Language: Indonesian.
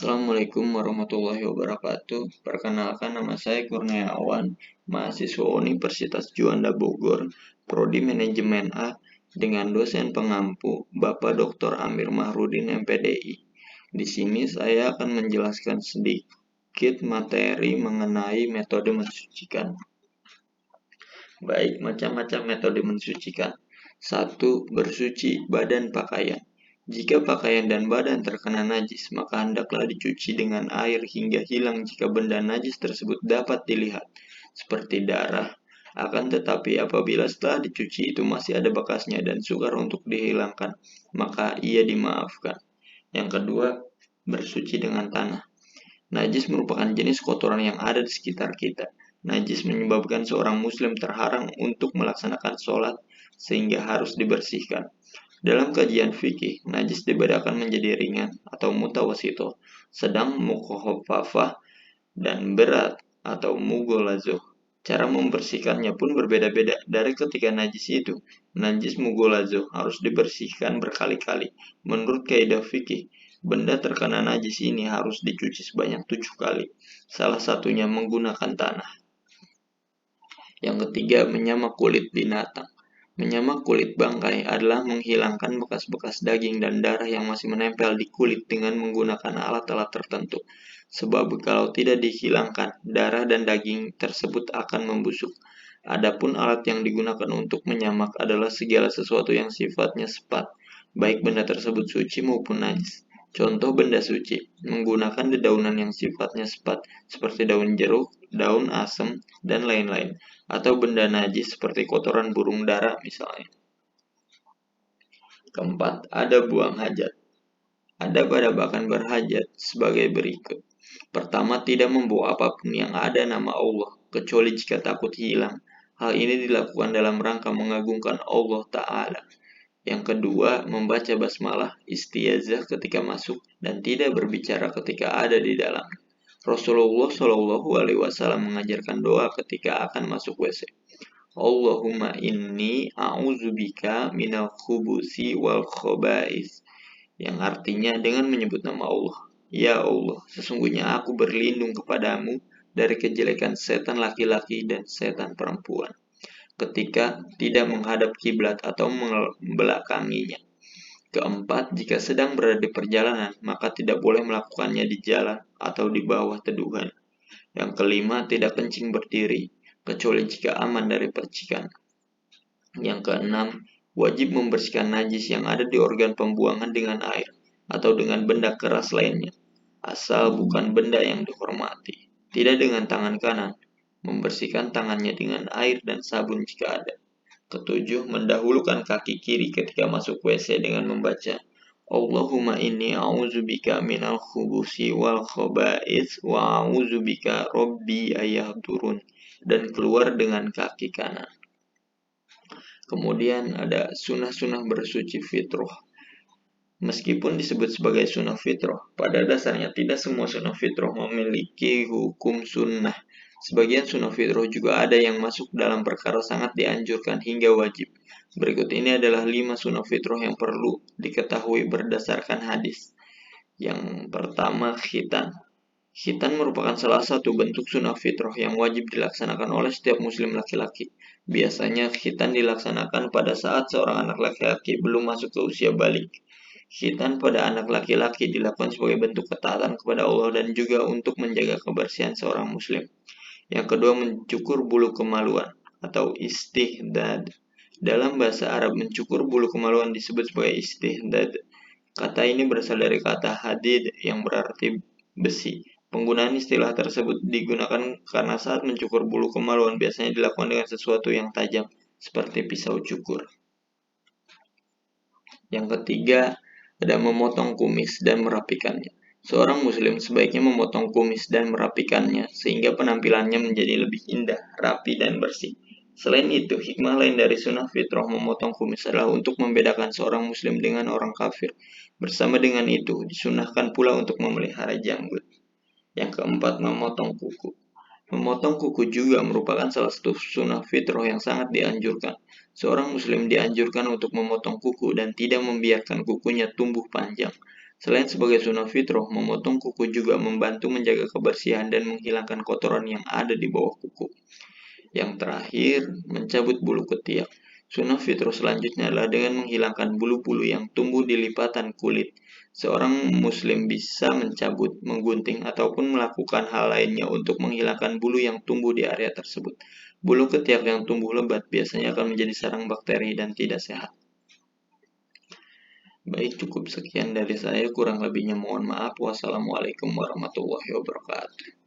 Assalamualaikum warahmatullahi wabarakatuh. Perkenalkan, nama saya Kurniawan, mahasiswa Universitas Juanda Bogor, Prodi Manajemen A, dengan dosen pengampu Bapak Dr. Amir Mahrudin MPDI. Di sini saya akan menjelaskan sedikit materi mengenai metode mensucikan. Baik, macam-macam metode mensucikan. 1. Bersuci badan pakaian. Jika pakaian dan badan terkena najis, maka hendaklah dicuci dengan air hingga hilang jika benda najis tersebut dapat dilihat, seperti darah. Akan tetapi apabila setelah dicuci itu masih ada bekasnya dan sukar untuk dihilangkan, maka ia dimaafkan. Yang kedua, bersuci dengan tanah. Najis merupakan jenis kotoran yang ada di sekitar kita. Najis menyebabkan seorang muslim terhalang untuk melaksanakan sholat sehingga harus dibersihkan. Dalam kajian fikih, najis dibedakan menjadi ringan atau mutawasito, sedang mukhaffafah dan berat atau mughallazoh. Cara membersihkannya pun berbeda-beda. Dari ketika najis itu, najis mughallazoh harus dibersihkan berkali-kali. Menurut kaidah fikih, benda terkena najis ini harus dicuci sebanyak 7 kali. Salah satunya menggunakan tanah. Yang ketiga, menyamak kulit binatang. Menyamak kulit bangkai adalah menghilangkan bekas-bekas daging dan darah yang masih menempel di kulit dengan menggunakan alat-alat tertentu. Sebab kalau tidak dihilangkan, darah dan daging tersebut akan membusuk. Adapun alat yang digunakan untuk menyamak adalah segala sesuatu yang sifatnya sepat, baik benda tersebut suci maupun najis. Contoh benda suci, menggunakan dedaunan yang sifatnya sepat, seperti daun jeruk, daun asem, dan lain-lain. Atau benda najis seperti kotoran burung dara misalnya. Keempat, ada buang hajat. Ada pada bahkan berhajat sebagai berikut. Pertama, tidak membawa apapun yang ada nama Allah, kecuali jika takut hilang. Hal ini dilakukan dalam rangka mengagungkan Allah Ta'ala. Yang kedua, membaca basmalah, istiazah ketika masuk, dan tidak berbicara ketika ada di dalam. Rasulullah Shallallahu Alaihi Wasallam mengajarkan doa ketika akan masuk WC. Allahumma inni a'udzubika minal khubusi wal khobais, yang artinya dengan menyebut nama Allah. Ya Allah, sesungguhnya aku berlindung kepadamu dari kejelekan setan laki-laki dan setan perempuan ketika tidak menghadap kiblat atau membelakanginya. Keempat, jika sedang berada di perjalanan, maka tidak boleh melakukannya di jalan atau di bawah teduhan. Yang kelima, tidak kencing berdiri, kecuali jika aman dari percikan. Yang keenam, wajib membersihkan najis yang ada di organ pembuangan dengan air atau dengan benda keras lainnya, asal bukan benda yang dihormati. Tidak dengan tangan kanan, membersihkan tangannya dengan air dan sabun jika ada. Ketujuh, mendahulukan kaki kiri ketika masuk WC dengan membaca Allahumma inni a'udzubika minal khubusi wal khaba'its wa a'udzubika rabbi ayahdurun, dan keluar dengan kaki kanan. Kemudian ada sunnah-sunnah bersuci fitrah. Meskipun disebut sebagai sunnah fitrah, pada dasarnya tidak semua sunnah fitrah memiliki hukum sunnah. Sebagian sunnah fitrah juga ada yang masuk dalam perkara sangat dianjurkan hingga wajib. Berikut ini adalah 5 sunnah fitrah yang perlu diketahui berdasarkan hadis. Yang pertama, khitan. Khitan merupakan salah satu bentuk sunnah fitrah yang wajib dilaksanakan oleh setiap muslim laki-laki. Biasanya khitan dilaksanakan pada saat seorang anak laki-laki belum masuk ke usia balik. Khitan pada anak laki-laki dilakukan sebagai bentuk ketaatan kepada Allah dan juga untuk menjaga kebersihan seorang muslim. Yang kedua, mencukur bulu kemaluan atau istihdad. Dalam bahasa Arab, mencukur bulu kemaluan disebut sebagai istihdad. Kata ini berasal dari kata hadid yang berarti besi. Penggunaan istilah tersebut digunakan karena saat mencukur bulu kemaluan biasanya dilakukan dengan sesuatu yang tajam, seperti pisau cukur. Yang ketiga, ada memotong kumis dan merapikannya. Seorang muslim sebaiknya memotong kumis dan merapikannya sehingga penampilannya menjadi lebih indah, rapi, dan bersih. Selain itu, hikmah lain dari sunnah fitrah memotong kumis adalah untuk membedakan seorang muslim dengan orang kafir. Bersama dengan itu, disunahkan pula untuk memelihara janggut. Yang keempat, memotong kuku. Memotong kuku juga merupakan salah satu sunnah fitrah yang sangat dianjurkan. Seorang muslim dianjurkan untuk memotong kuku dan tidak membiarkan kukunya tumbuh panjang. Selain sebagai sunnah fitrah, memotong kuku juga membantu menjaga kebersihan dan menghilangkan kotoran yang ada di bawah kuku. Yang terakhir, mencabut bulu ketiak. Sunnah fitrah selanjutnya adalah dengan menghilangkan bulu-bulu yang tumbuh di lipatan kulit. Seorang muslim bisa mencabut, menggunting, ataupun melakukan hal lainnya untuk menghilangkan bulu yang tumbuh di area tersebut. Bulu ketiak yang tumbuh lebat biasanya akan menjadi sarang bakteri dan tidak sehat. Baik, cukup sekian dari saya. Kurang lebihnya mohon maaf. Wassalamualaikum warahmatullahi wabarakatuh.